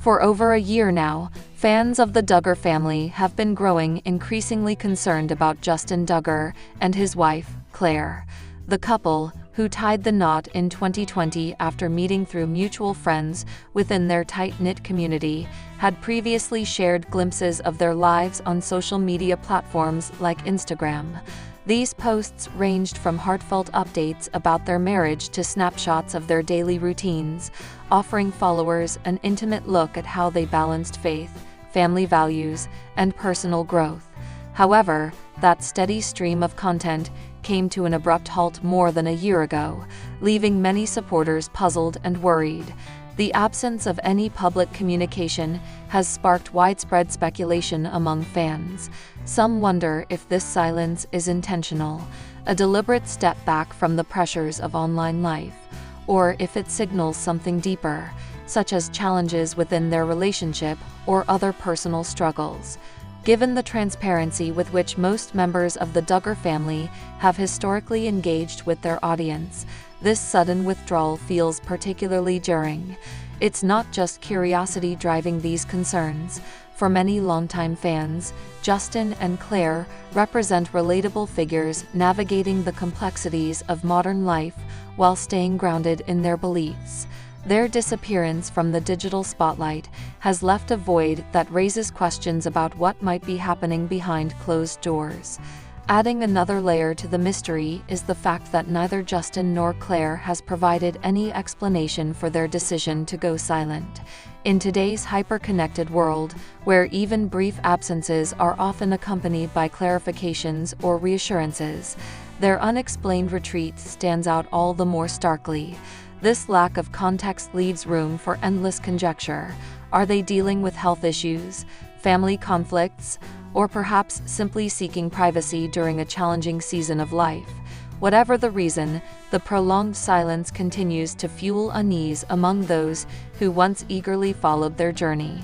For over a year now, fans of the Duggar family have been growing increasingly concerned about Justin Duggar and his wife, Clare. The couple, who tied the knot in 2020 after meeting through mutual friends within their tight-knit community, had previously shared glimpses of their lives on social media platforms like Instagram. These posts ranged from heartfelt updates about their marriage to snapshots of their daily routines, offering followers an intimate look at how they balanced faith, family values, and personal growth. However, that steady stream of content came to an abrupt halt more than a year ago, leaving many supporters puzzled and worried. The absence of any public communication has sparked widespread speculation among fans. Some wonder if this silence is intentional, a deliberate step back from the pressures of online life, or if it signals something deeper, such as challenges within their relationship or other personal struggles. Given the transparency with which most members of the Duggar family have historically engaged with their audience, this sudden withdrawal feels particularly jarring. It's not just curiosity driving these concerns. For many longtime fans, Justin and Clare represent relatable figures navigating the complexities of modern life while staying grounded in their beliefs. Their disappearance from the digital spotlight has left a void that raises questions about what might be happening behind closed doors. Adding another layer to the mystery is the fact that neither Justin nor Clare has provided any explanation for their decision to go silent. In today's hyper-connected world, where even brief absences are often accompanied by clarifications or reassurances, their unexplained retreat stands out all the more starkly. This lack of context leaves room for endless conjecture. Are they dealing with health issues, family conflicts, or perhaps simply seeking privacy during a challenging season of life? Whatever the reason, the prolonged silence continues to fuel unease among those who once eagerly followed their journey.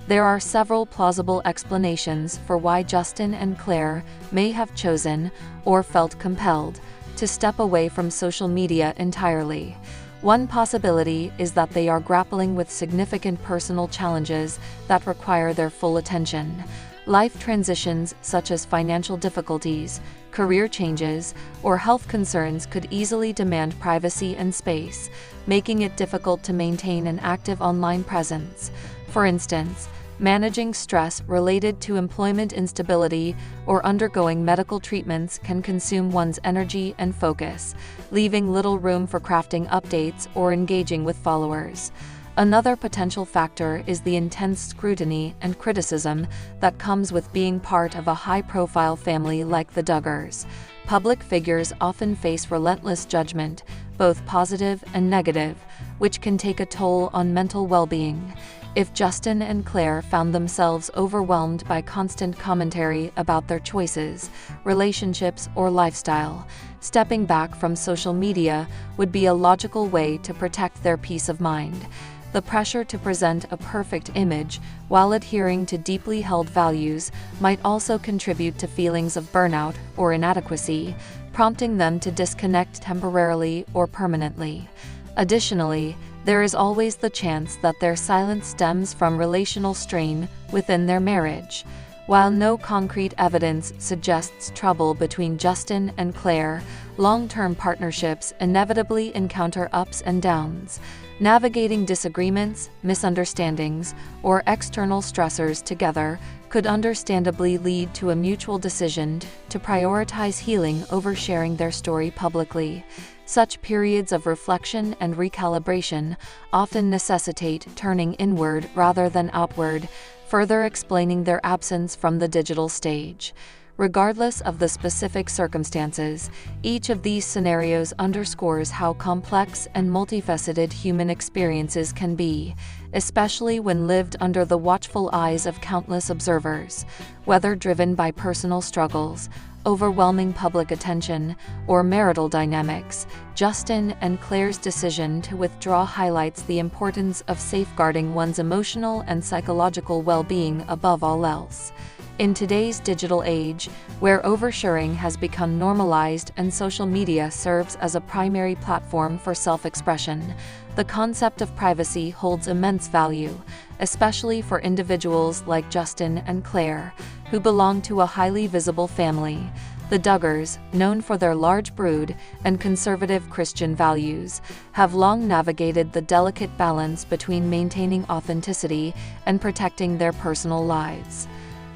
There are several plausible explanations for why Justin and Clare may have chosen, or felt compelled, to step away from social media entirely. One possibility is that they are grappling with significant personal challenges that require their full attention. Life transitions such as financial difficulties, career changes, or health concerns could easily demand privacy and space, making it difficult to maintain an active online presence. For instance, managing stress related to employment instability or undergoing medical treatments can consume one's energy and focus, leaving little room for crafting updates or engaging with followers. Another potential factor is the intense scrutiny and criticism that comes with being part of a high-profile family like the Duggars. Public figures often face relentless judgment, both positive and negative, which can take a toll on mental well-being. If Justin and Clare found themselves overwhelmed by constant commentary about their choices, relationships, or lifestyle, stepping back from social media would be a logical way to protect their peace of mind. The pressure to present a perfect image while adhering to deeply held values might also contribute to feelings of burnout or inadequacy, prompting them to disconnect temporarily or permanently. Additionally, there is always the chance that their silence stems from relational strain within their marriage. While no concrete evidence suggests trouble between Justin and Clare, long-term partnerships inevitably encounter ups and downs. Navigating disagreements, misunderstandings, or external stressors together could understandably lead to a mutual decision to prioritize healing over sharing their story publicly. Such periods of reflection and recalibration often necessitate turning inward rather than outward, further explaining their absence from the digital stage. Regardless of the specific circumstances, each of these scenarios underscores how complex and multifaceted human experiences can be, especially when lived under the watchful eyes of countless observers. Whether driven by personal struggles, overwhelming public attention, or marital dynamics, Justin and Clare's decision to withdraw highlights the importance of safeguarding one's emotional and psychological well-being above all else. In today's digital age, where oversharing has become normalized and social media serves as a primary platform for self-expression, the concept of privacy holds immense value, especially for individuals like Justin and Clare, who belong to a highly visible family. The Duggars, known for their large brood and conservative Christian values, have long navigated the delicate balance between maintaining authenticity and protecting their personal lives.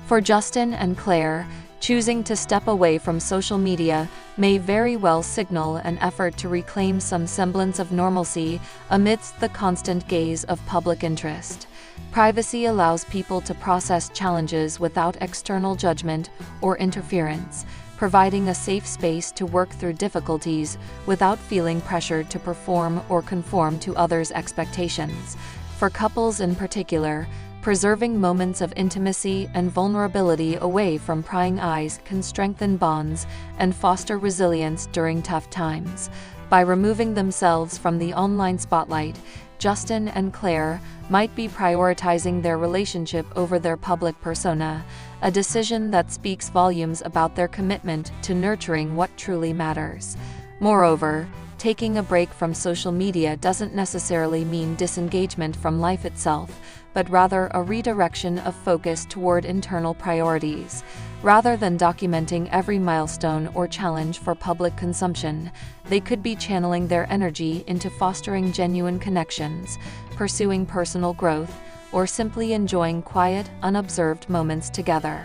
For Justin and Clare, choosing to step away from social media may very well signal an effort to reclaim some semblance of normalcy amidst the constant gaze of public interest. Privacy allows people to process challenges without external judgment or interference, providing a safe space to work through difficulties without feeling pressured to perform or conform to others' expectations. For couples in particular, preserving moments of intimacy and vulnerability away from prying eyes can strengthen bonds and foster resilience during tough times. By removing themselves from the online spotlight, Justin and Clare might be prioritizing their relationship over their public persona, a decision that speaks volumes about their commitment to nurturing what truly matters. Moreover, taking a break from social media doesn't necessarily mean disengagement from life itself, but rather a redirection of focus toward internal priorities. Rather than documenting every milestone or challenge for public consumption, they could be channeling their energy into fostering genuine connections, pursuing personal growth, or simply enjoying quiet, unobserved moments together.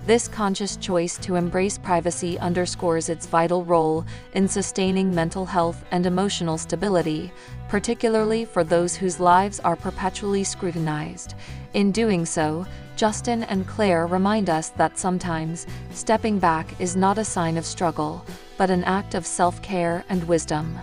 This conscious choice to embrace privacy underscores its vital role in sustaining mental health and emotional stability, particularly for those whose lives are perpetually scrutinized. In doing so, Justin and Clare remind us that sometimes stepping back is not a sign of struggle, but an act of self-care and wisdom.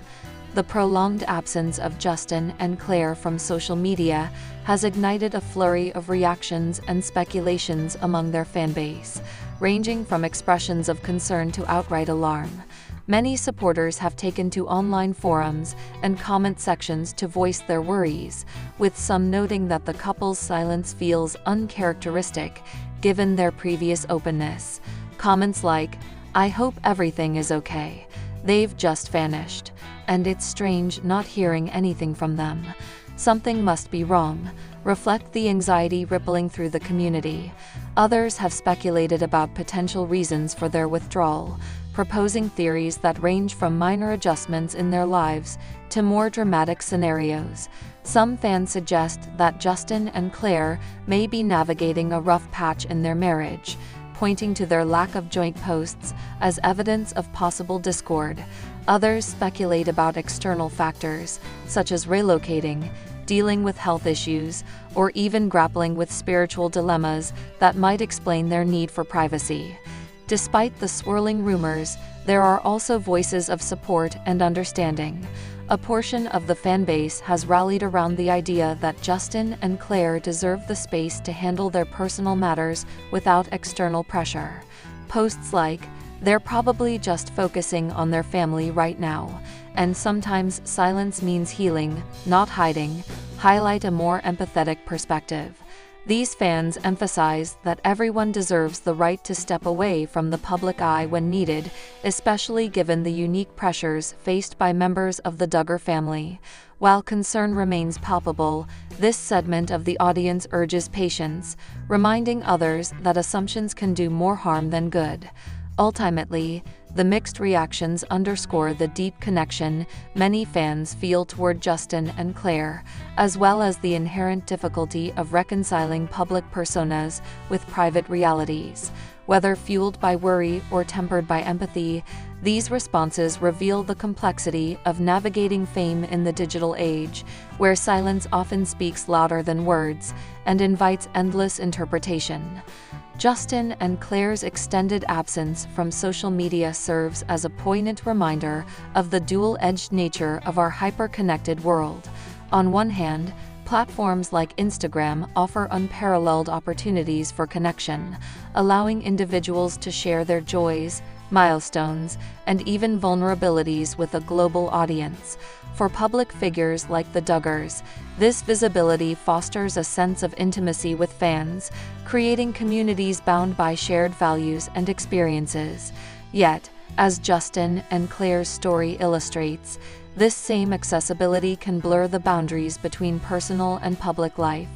The prolonged absence of Justin and Clare from social media has ignited a flurry of reactions and speculations among their fanbase, ranging from expressions of concern to outright alarm. Many supporters have taken to online forums and comment sections to voice their worries, with some noting that the couple's silence feels uncharacteristic given their previous openness. Comments like, "I hope everything is okay. They've just vanished. And it's strange not hearing anything from them. Something must be wrong," reflect the anxiety rippling through the community. Others have speculated about potential reasons for their withdrawal, proposing theories that range from minor adjustments in their lives to more dramatic scenarios. Some fans suggest that Justin and Clare may be navigating a rough patch in their marriage, pointing to their lack of joint posts as evidence of possible discord. Others speculate about external factors, such as relocating, dealing with health issues, or even grappling with spiritual dilemmas that might explain their need for privacy. Despite the swirling rumors, there are also voices of support and understanding. A portion of the fanbase has rallied around the idea that Justin and Clare deserve the space to handle their personal matters without external pressure. Posts like, "They're probably just focusing on their family right now, and sometimes silence means healing, not hiding," highlight a more empathetic perspective. These fans emphasize that everyone deserves the right to step away from the public eye when needed, especially given the unique pressures faced by members of the Duggar family. While concern remains palpable, this segment of the audience urges patience, reminding others that assumptions can do more harm than good. Ultimately, the mixed reactions underscore the deep connection many fans feel toward Justin and Clare, as well as the inherent difficulty of reconciling public personas with private realities. Whether fueled by worry or tempered by empathy, these responses reveal the complexity of navigating fame in the digital age, where silence often speaks louder than words and invites endless interpretation. Justin and Clare's extended absence from social media serves as a poignant reminder of the dual-edged nature of our hyper-connected world. On one hand, platforms like Instagram offer unparalleled opportunities for connection, allowing individuals to share their joys, milestones, and even vulnerabilities with a global audience. For public figures like the Duggars, this visibility fosters a sense of intimacy with fans, creating communities bound by shared values and experiences. Yet, as Justin and Clare's story illustrates, this same accessibility can blur the boundaries between personal and public life,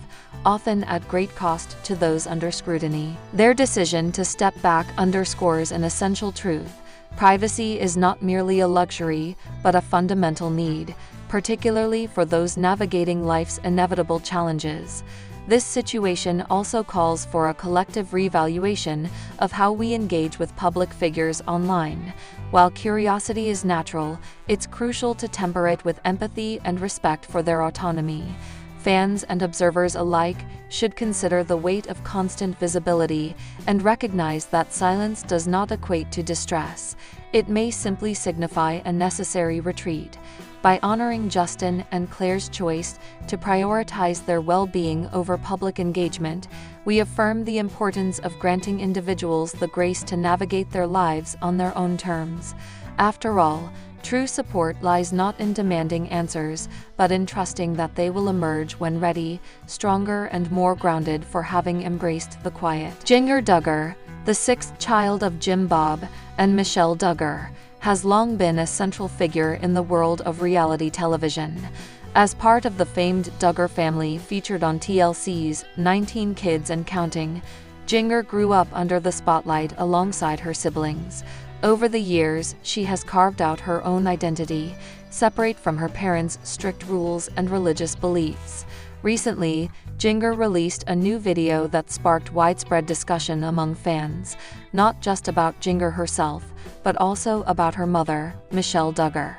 often at great cost to those under scrutiny. Their decision to step back underscores an essential truth: privacy is not merely a luxury, but a fundamental need, particularly for those navigating life's inevitable challenges. This situation also calls for a collective reevaluation of how we engage with public figures online. While curiosity is natural, it's crucial to temper it with empathy and respect for their autonomy. Fans and observers alike should consider the weight of constant visibility and recognize that silence does not equate to distress. It may simply signify a necessary retreat. By honoring Justin and Clare's choice to prioritize their well-being over public engagement, we affirm the importance of granting individuals the grace to navigate their lives on their own terms. After all, true support lies not in demanding answers, but in trusting that they will emerge when ready, stronger and more grounded for having embraced the quiet. Jinger Duggar, the sixth child of Jim Bob and Michelle Duggar, has long been a central figure in the world of reality television. As part of the famed Duggar family featured on TLC's 19 Kids and Counting, Jinger grew up under the spotlight alongside her siblings. Over the years, she has carved out her own identity, separate from her parents' strict rules and religious beliefs. Recently, Jinger released a new video that sparked widespread discussion among fans, not just about Jinger herself, but also about her mother, Michelle Duggar.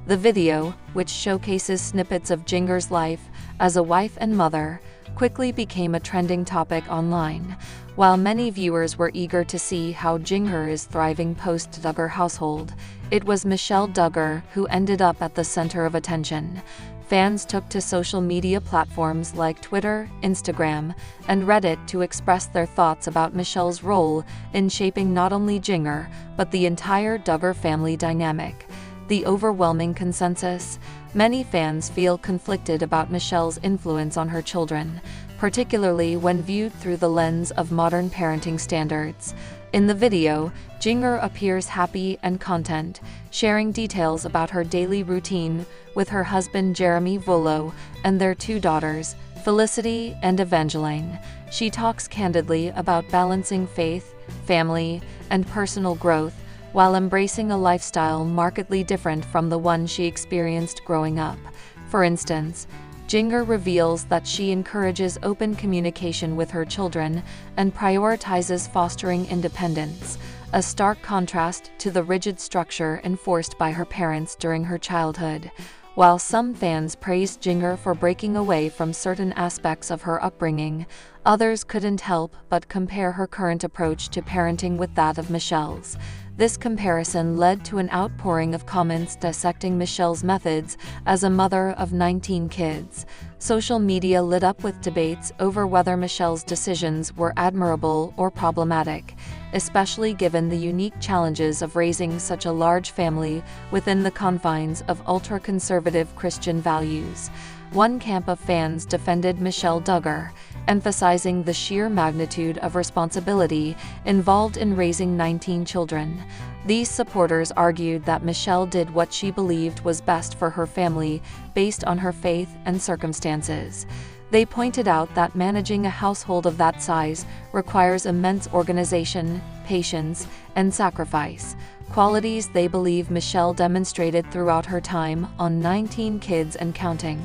The video, which showcases snippets of Jinger's life as a wife and mother, quickly became a trending topic online. While many viewers were eager to see how Jinger is thriving post-Duggar household, it was Michelle Duggar who ended up at the center of attention. Fans took to social media platforms like Twitter, Instagram, and Reddit to express their thoughts about Michelle's role in shaping not only Jinger, but the entire Duggar family dynamic. The overwhelming consensus: many fans feel conflicted about Michelle's influence on her children, particularly when viewed through the lens of modern parenting standards. In the video, Jinger appears happy and content, sharing details about her daily routine with her husband Jeremy Volo and their two daughters, Felicity and Evangeline. She talks candidly about balancing faith, family, and personal growth, while embracing a lifestyle markedly different from the one she experienced growing up. For instance, Jinger reveals that she encourages open communication with her children and prioritizes fostering independence, a stark contrast to the rigid structure enforced by her parents during her childhood. While some fans praised Jinger for breaking away from certain aspects of her upbringing, others couldn't help but compare her current approach to parenting with that of Michelle's. This comparison led to an outpouring of comments dissecting Michelle's methods as a mother of 19 kids. Social media lit up with debates over whether Michelle's decisions were admirable or problematic, especially given the unique challenges of raising such a large family within the confines of ultra-conservative Christian values. One camp of fans defended Michelle Duggar, emphasizing the sheer magnitude of responsibility involved in raising 19 children. These supporters argued that Michelle did what she believed was best for her family based on her faith and circumstances. They pointed out that managing a household of that size requires immense organization, patience, and sacrifice, qualities they believe Michelle demonstrated throughout her time on 19 Kids and Counting.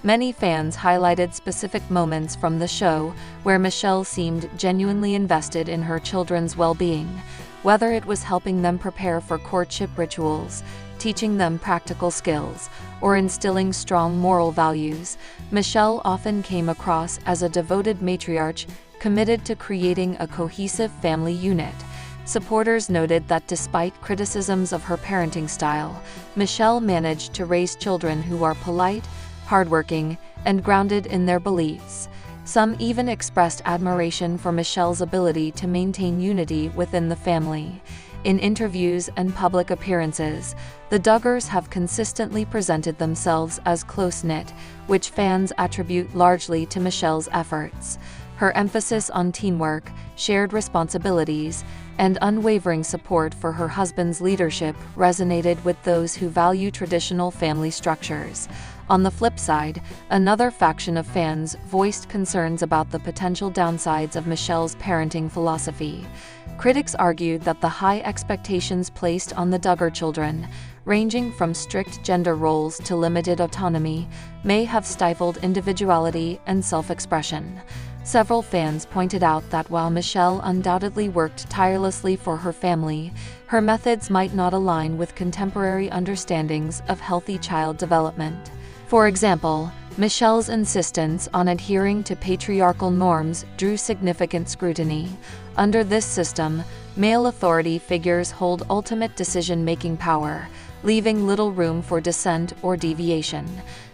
Many fans highlighted specific moments from the show where Michelle seemed genuinely invested in her children's well-being, whether it was helping them prepare for courtship rituals, teaching them practical skills, or instilling strong moral values. Michelle often came across as a devoted matriarch, committed to creating a cohesive family unit. Supporters noted that despite criticisms of her parenting style, Michelle managed to raise children who are polite, hardworking, and grounded in their beliefs. Some even expressed admiration for Michelle's ability to maintain unity within the family. In interviews and public appearances, the Duggars have consistently presented themselves as close-knit, which fans attribute largely to Michelle's efforts. Her emphasis on teamwork, shared responsibilities, and unwavering support for her husband's leadership resonated with those who value traditional family structures. On the flip side, another faction of fans voiced concerns about the potential downsides of Michelle's parenting philosophy. Critics argued that the high expectations placed on the Duggar children, ranging from strict gender roles to limited autonomy, may have stifled individuality and self-expression. Several fans pointed out that while Michelle undoubtedly worked tirelessly for her family, her methods might not align with contemporary understandings of healthy child development. For example, Michelle's insistence on adhering to patriarchal norms drew significant scrutiny. Under this system, male authority figures hold ultimate decision-making power, leaving little room for dissent or deviation.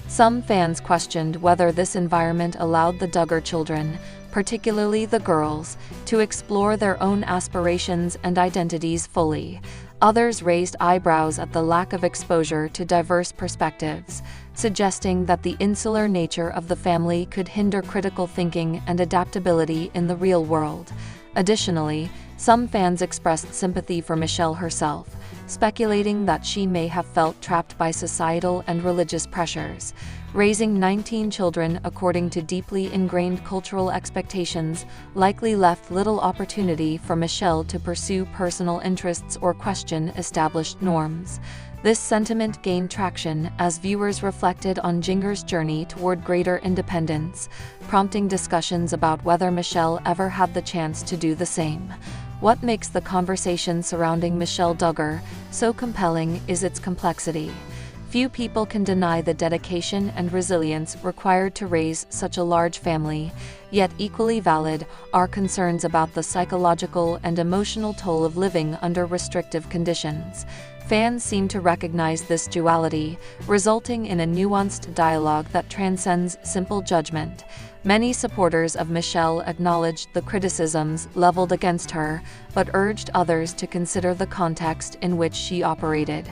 Some fans questioned whether this environment allowed the Duggar children, particularly the girls, to explore their own aspirations and identities fully. Others raised eyebrows at the lack of exposure to diverse perspectives, suggesting that the insular nature of the family could hinder critical thinking and adaptability in the real world. Additionally, some fans expressed sympathy for Michelle herself, speculating that she may have felt trapped by societal and religious pressures. Raising 19 children according to deeply ingrained cultural expectations likely left little opportunity for Michelle to pursue personal interests or question established norms. This sentiment gained traction as viewers reflected on Jinger's journey toward greater independence, prompting discussions about whether Michelle ever had the chance to do the same. What makes the conversation surrounding Michelle Duggar so compelling is its complexity. Few people can deny the dedication and resilience required to raise such a large family, yet equally valid are concerns about the psychological and emotional toll of living under restrictive conditions. Fans seem to recognize this duality, resulting in a nuanced dialogue that transcends simple judgment. Many supporters of Michelle acknowledged the criticisms leveled against her, but urged others to consider the context in which she operated.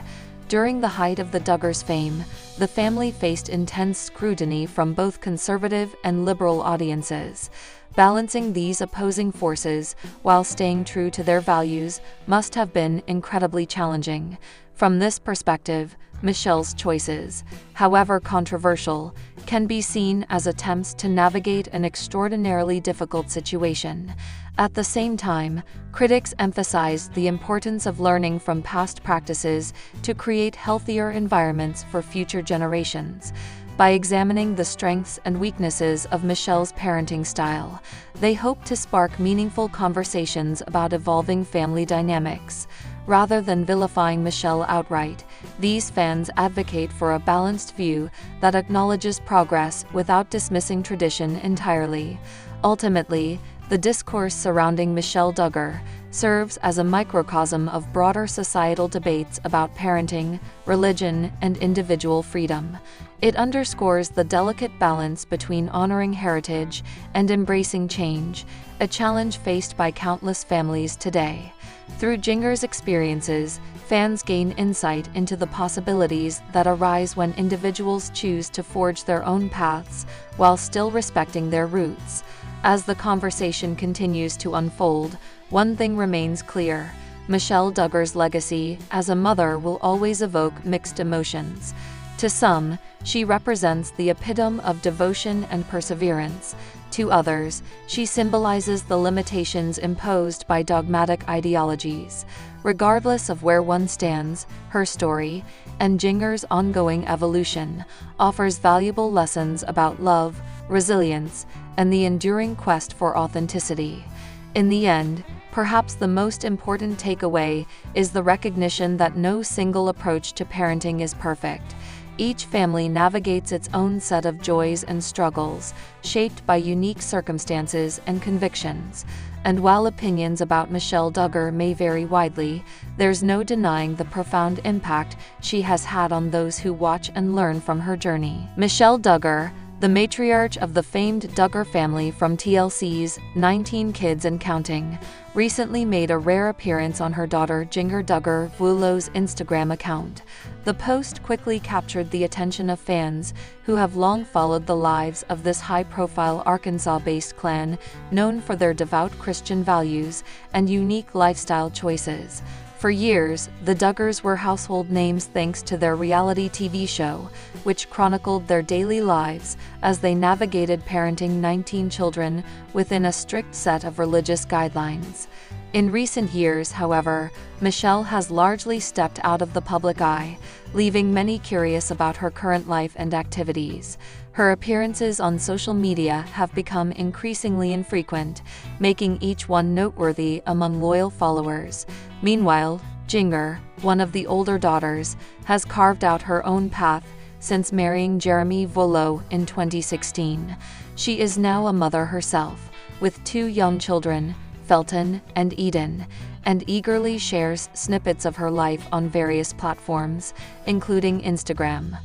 During the height of the Duggars' fame, the family faced intense scrutiny from both conservative and liberal audiences. Balancing these opposing forces while staying true to their values must have been incredibly challenging. From this perspective, Michelle's choices, however controversial, can be seen as attempts to navigate an extraordinarily difficult situation. At the same time, critics emphasized the importance of learning from past practices to create healthier environments for future generations. By examining the strengths and weaknesses of Michelle's parenting style, they hope to spark meaningful conversations about evolving family dynamics. Rather than vilifying Michelle outright, these fans advocate for a balanced view that acknowledges progress without dismissing tradition entirely. Ultimately, the discourse surrounding Michelle Duggar serves as a microcosm of broader societal debates about parenting, religion, and individual freedom. It underscores the delicate balance between honoring heritage and embracing change, a challenge faced by countless families today. Through Jinger's experiences, fans gain insight into the possibilities that arise when individuals choose to forge their own paths while still respecting their roots. As the conversation continues to unfold, one thing remains clear: Michelle Duggar's legacy as a mother will always evoke mixed emotions. To some, she represents the epitome of devotion and perseverance. To others, she symbolizes the limitations imposed by dogmatic ideologies. Regardless of where one stands, her story, and Jinger's ongoing evolution, offers valuable lessons about love, resilience, and the enduring quest for authenticity. In the end, perhaps the most important takeaway is the recognition that no single approach to parenting is perfect. Each family navigates its own set of joys and struggles, shaped by unique circumstances and convictions. And while opinions about Michelle Duggar may vary widely, there's no denying the profound impact she has had on those who watch and learn from her journey. Michelle Duggar, The matriarch of the famed Duggar family from TLC's 19 Kids and Counting recently made a rare appearance on her daughter Jinger Duggar's Instagram account. The post quickly captured the attention of fans who have long followed the lives of this high-profile Arkansas-based clan known for their devout Christian values and unique lifestyle choices. For years, the Duggars were household names thanks to their reality TV show, which chronicled their daily lives as they navigated parenting 19 children within a strict set of religious guidelines. In recent years, however, Michelle has largely stepped out of the public eye, leaving many curious about her current life and activities. Her appearances on social media have become increasingly infrequent, making each one noteworthy among loyal followers. Meanwhile, Jinger, one of the older daughters, has carved out her own path since marrying Jeremy Volo in 2016. She is now a mother herself, with 2 young children, Felton and Eden, and eagerly shares snippets of her life on various platforms, including Instagram.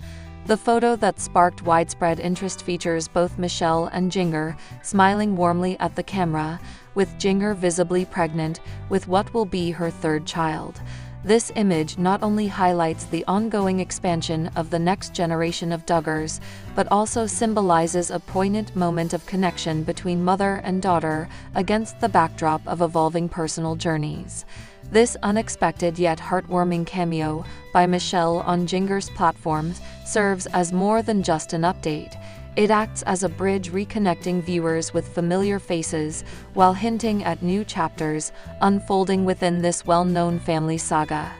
The photo that sparked widespread interest features both Michelle and Jinger smiling warmly at the camera, with Jinger visibly pregnant with what will be her 3rd child. This image not only highlights the ongoing expansion of the next generation of Duggars, but also symbolizes a poignant moment of connection between mother and daughter against the backdrop of evolving personal journeys. This unexpected yet heartwarming cameo by Michelle on Jinger's platforms serves as more than just an update. It acts as a bridge reconnecting viewers with familiar faces while hinting at new chapters unfolding within this well-known family saga.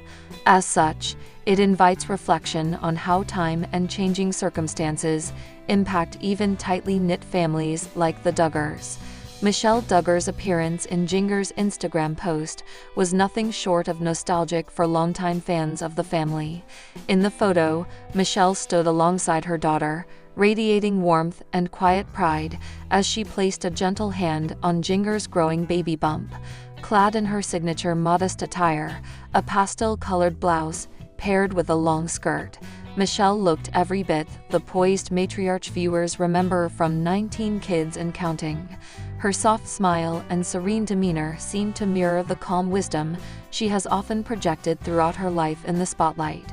As such, it invites reflection on how time and changing circumstances impact even tightly knit families like the Duggars. Michelle Duggar's appearance in Jinger's Instagram post was nothing short of nostalgic for longtime fans of the family. In the photo, Michelle stood alongside her daughter, radiating warmth and quiet pride as she placed a gentle hand on Jinger's growing baby bump. Clad in her signature modest attire, a pastel-colored blouse paired with a long skirt, Michelle looked every bit the poised matriarch viewers remember from 19 Kids and Counting. Her soft smile and serene demeanor seemed to mirror the calm wisdom she has often projected throughout her life in the spotlight.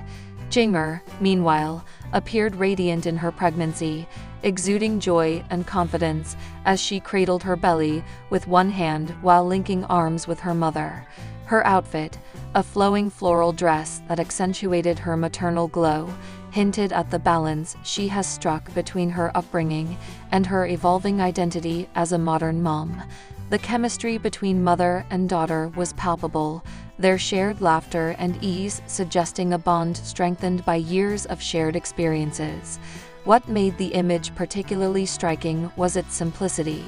Jinger, meanwhile, appeared radiant in her pregnancy, exuding joy and confidence as she cradled her belly with one hand while linking arms with her mother. Her outfit, a flowing floral dress that accentuated her maternal glow, hinted at the balance she has struck between her upbringing and her evolving identity as a modern mom. The chemistry between mother and daughter was palpable, their shared laughter and ease suggesting a bond strengthened by years of shared experiences. What made the image particularly striking was its simplicity.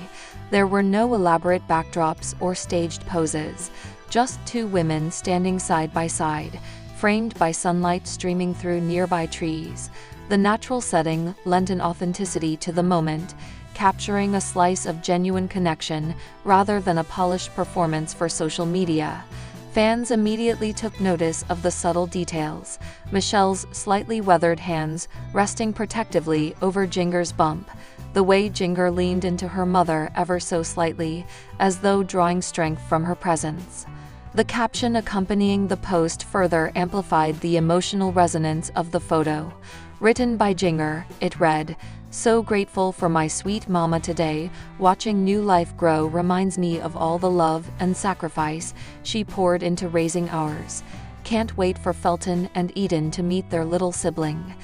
There were no elaborate backdrops or staged poses, just 2 women standing side by side, framed by sunlight streaming through nearby trees. The natural setting lent an authenticity to the moment, capturing a slice of genuine connection rather than a polished performance for social media. Fans immediately took notice of the subtle details, Michelle's slightly weathered hands resting protectively over Jinger's bump, the way Jinger leaned into her mother ever so slightly, as though drawing strength from her presence. The caption accompanying the post further amplified the emotional resonance of the photo. Written by Jinger, it read, "So grateful for my sweet mama today. Watching new life grow reminds me of all the love and sacrifice she poured into raising ours. Can't wait for Felton and Eden to meet their little sibling."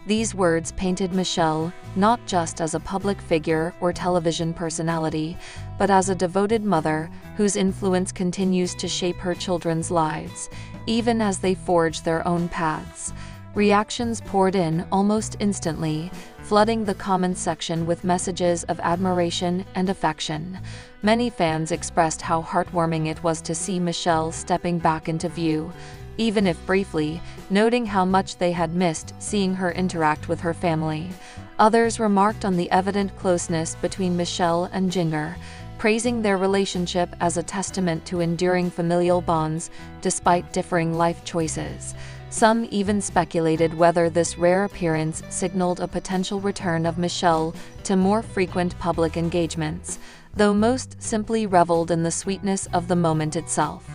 These words painted Michelle not just as a public figure or television personality, but as a devoted mother whose influence continues to shape her children's lives, even as they forge their own paths. Reactions poured in almost instantly, flooding the comments section with messages of admiration and affection. Many fans expressed how heartwarming it was to see Michelle stepping back into view, even if briefly, noting how much they had missed seeing her interact with her family. Others remarked on the evident closeness between Michelle and Jinger, praising their relationship as a testament to enduring familial bonds despite differing life choices. Some even speculated whether this rare appearance signaled a potential return of Michelle to more frequent public engagements, though most simply reveled in the sweetness of the moment itself.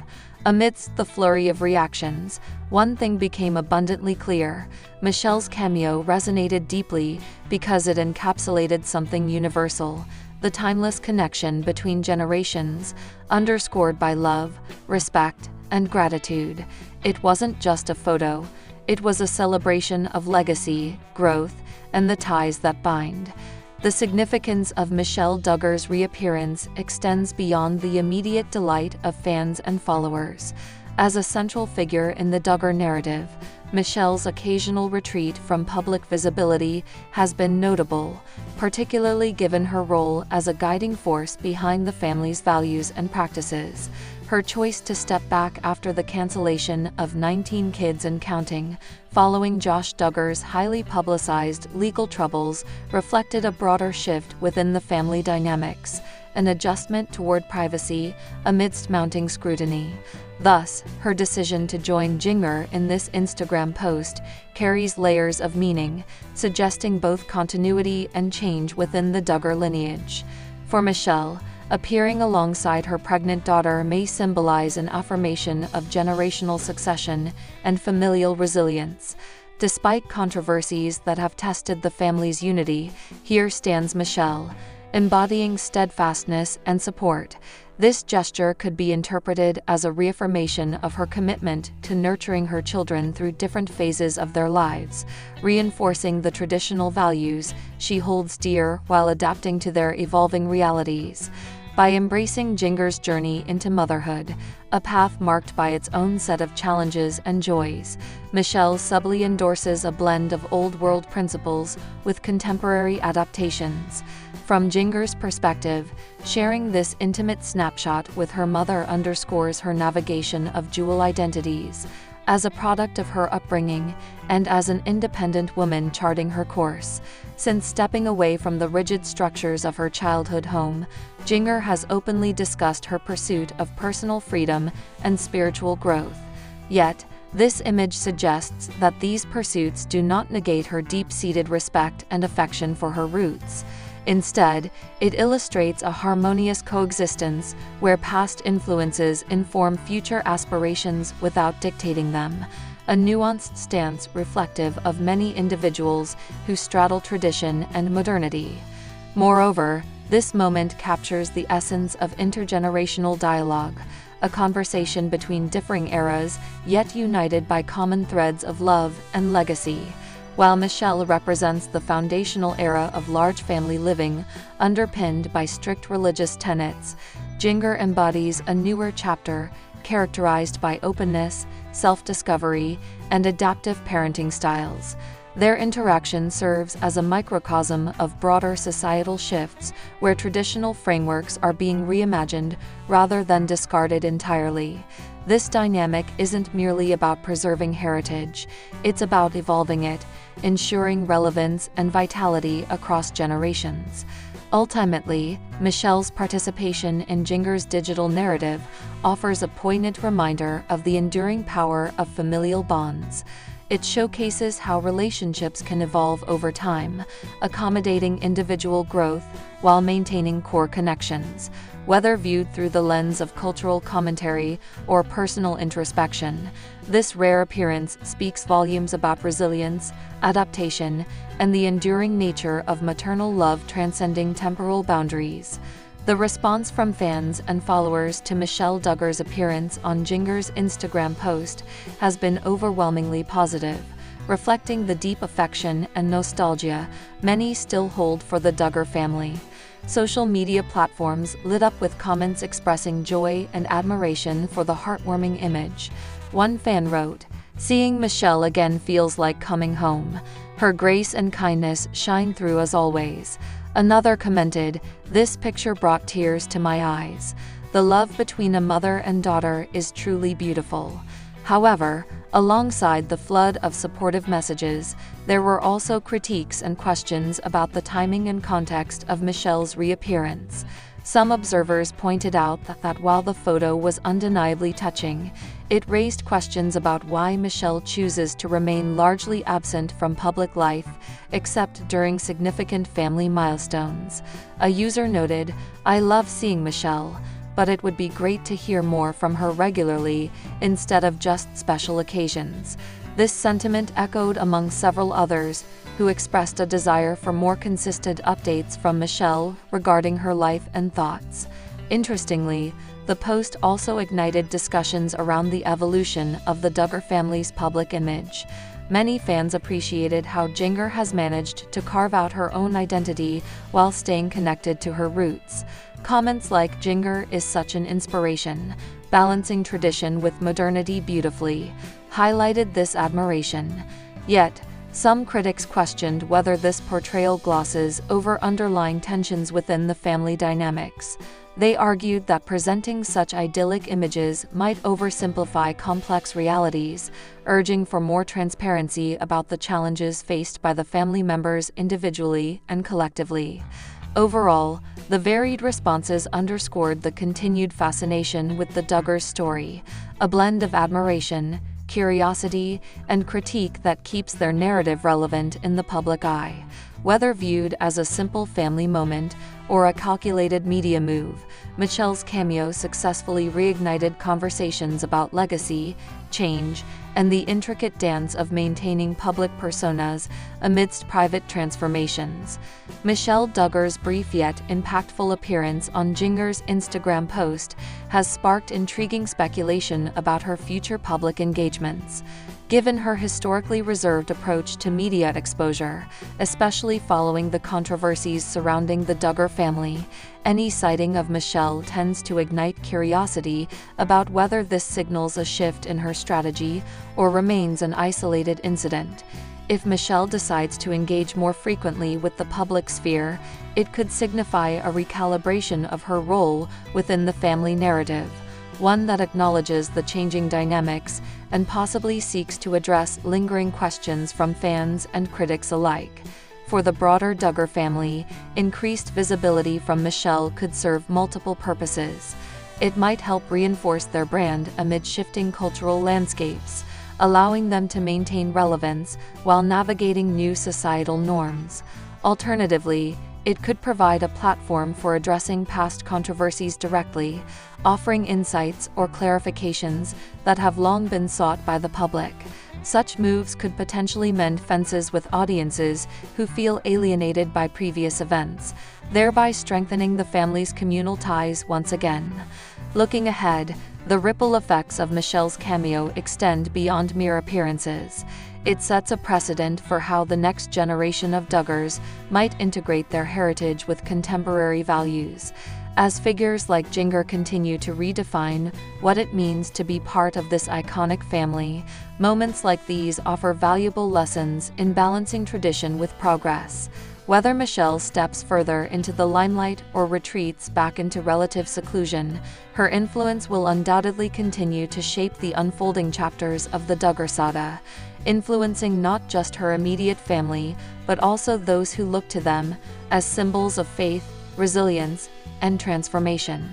Amidst the flurry of reactions, one thing became abundantly clear: Michelle's cameo resonated deeply because it encapsulated something universal, the timeless connection between generations, underscored by love, respect, and gratitude. It wasn't just a photo, it was a celebration of legacy, growth, and the ties that bind. The significance of Michelle Duggar's reappearance extends beyond the immediate delight of fans and followers. As a central figure in the Duggar narrative, Michelle's occasional retreat from public visibility has been notable, particularly given her role as a guiding force behind the family's values and practices. Her choice to step back after the cancellation of 19 Kids and Counting, following Josh Duggar's highly publicized legal troubles, reflected a broader shift within the family dynamics, an adjustment toward privacy amidst mounting scrutiny. Thus, her decision to join Jinger in this Instagram post carries layers of meaning, suggesting both continuity and change within the Duggar lineage. For Michelle, appearing alongside her pregnant daughter may symbolize an affirmation of generational succession and familial resilience. Despite controversies that have tested the family's unity, here stands Michelle, embodying steadfastness and support. This gesture could be interpreted as a reaffirmation of her commitment to nurturing her children through different phases of their lives, reinforcing the traditional values she holds dear while adapting to their evolving realities. By embracing Jinger's journey into motherhood, a path marked by its own set of challenges and joys, Michelle subtly endorses a blend of old-world principles with contemporary adaptations. From Jinger's perspective, sharing this intimate snapshot with her mother underscores her navigation of dual identities, as a product of her upbringing and as an independent woman charting her course. Since stepping away from the rigid structures of her childhood home, Jinger has openly discussed her pursuit of personal freedom and spiritual growth. Yet, this image suggests that these pursuits do not negate her deep-seated respect and affection for her roots. Instead, it illustrates a harmonious coexistence where past influences inform future aspirations without dictating them, a nuanced stance reflective of many individuals who straddle tradition and modernity. Moreover, this moment captures the essence of intergenerational dialogue, a conversation between differing eras yet united by common threads of love and legacy. While Michelle represents the foundational era of large family living, underpinned by strict religious tenets, Jinger embodies a newer chapter, characterized by openness, self-discovery, and adaptive parenting styles. Their interaction serves as a microcosm of broader societal shifts, where traditional frameworks are being reimagined rather than discarded entirely. This dynamic isn't merely about preserving heritage, it's about evolving it, ensuring relevance and vitality across generations. Ultimately, Michelle's participation in Jinger's digital narrative offers a poignant reminder of the enduring power of familial bonds. It showcases how relationships can evolve over time, accommodating individual growth while maintaining core connections. Whether viewed through the lens of cultural commentary or personal introspection, this rare appearance speaks volumes about resilience, adaptation, and the enduring nature of maternal love transcending temporal boundaries. The response from fans and followers to Michelle Duggar's appearance on Jinger's Instagram post has been overwhelmingly positive, reflecting the deep affection and nostalgia many still hold for the Duggar family. Social media platforms lit up with comments expressing joy and admiration for the heartwarming image. One fan wrote, "Seeing Michelle again feels like coming home. Her grace and kindness shine through as always." Another commented, "This picture brought tears to my eyes. The love between a mother and daughter is truly beautiful." However, alongside the flood of supportive messages, there were also critiques and questions about the timing and context of Michelle's reappearance. Some observers pointed out that while the photo was undeniably touching, it raised questions about why Michelle chooses to remain largely absent from public life, except during significant family milestones. A user noted, "I love seeing Michelle, but it would be great to hear more from her regularly instead of just special occasions." This sentiment echoed among several others, who expressed a desire for more consistent updates from Michelle regarding her life and thoughts. Interestingly, the post also ignited discussions around the evolution of the Duggar family's public image. Many fans appreciated how Jinger has managed to carve out her own identity while staying connected to her roots. Comments like "Jinger is such an inspiration, balancing tradition with modernity beautifully," highlighted this admiration. Yet, some critics questioned whether this portrayal glosses over underlying tensions within the family dynamics. They argued that presenting such idyllic images might oversimplify complex realities, urging for more transparency about the challenges faced by the family members individually and collectively. Overall, the varied responses underscored the continued fascination with the Duggars' story, a blend of admiration, curiosity, and critique that keeps their narrative relevant in the public eye. Whether viewed as a simple family moment or a calculated media move, Michelle's cameo successfully reignited conversations about legacy, change, and the intricate dance of maintaining public personas amidst private transformations. Michelle Duggar's brief yet impactful appearance on Jinger's Instagram post has sparked intriguing speculation about her future public engagements. Given her historically reserved approach to media exposure, especially following the controversies surrounding the Duggar family, any sighting of Michelle tends to ignite curiosity about whether this signals a shift in her strategy or remains an isolated incident. If Michelle decides to engage more frequently with the public sphere, it could signify a recalibration of her role within the family narrative, one that acknowledges the changing dynamics and possibly seeks to address lingering questions from fans and critics alike. For the broader Duggar family, increased visibility from Michelle could serve multiple purposes. It might help reinforce their brand amid shifting cultural landscapes, allowing them to maintain relevance while navigating new societal norms. Alternatively, it could provide a platform for addressing past controversies directly, offering insights or clarifications that have long been sought by the public. Such moves could potentially mend fences with audiences who feel alienated by previous events, thereby strengthening the family's communal ties once again. Looking ahead, the ripple effects of Michelle's cameo extend beyond mere appearances. It sets a precedent for how the next generation of Duggars might integrate their heritage with contemporary values. As figures like Jinger continue to redefine what it means to be part of this iconic family, moments like these offer valuable lessons in balancing tradition with progress. Whether Michelle steps further into the limelight or retreats back into relative seclusion, her influence will undoubtedly continue to shape the unfolding chapters of the Duggar saga, influencing not just her immediate family, but also those who look to them as symbols of faith, resilience, and transformation.